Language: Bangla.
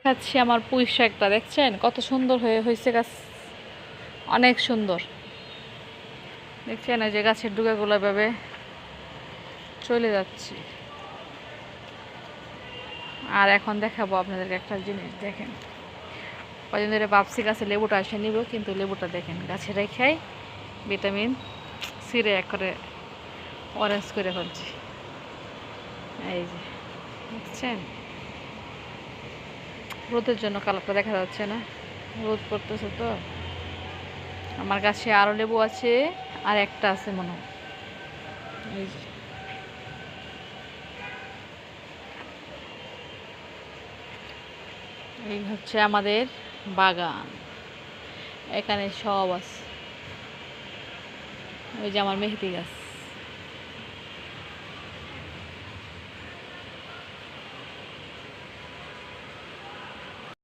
দেখাচ্ছি আমার পুঁই শাকটা, দেখছেন কত সুন্দর হয়েছে গাছ, অনেক সুন্দর। দেখছেন এই যে গাছের ডুগাগুলো এভাবে চলে যাচ্ছে। আর এখন দেখাবো আপনাদেরকে একটা জিনিস, দেখেন কদিন ধরে ভাবছি গাছে লেবুটা এসে নিব, কিন্তু লেবুটা দেখেন গাছে রেখাই ভিটামিন সিরে এক করে অরেঞ্জ করে ফেলছি। এই যে দেখছেন, রোদের জন্য কালারটা দেখা যাচ্ছে না, রোদ পড়তেছে তো। আমার গাছে আরও লেবু আছে, আর একটা আছে মনে হয়। এই যে এই হচ্ছে আমাদের বাগান, এখানে সব আছে। ওই যে আমার মেহেদি গাছ।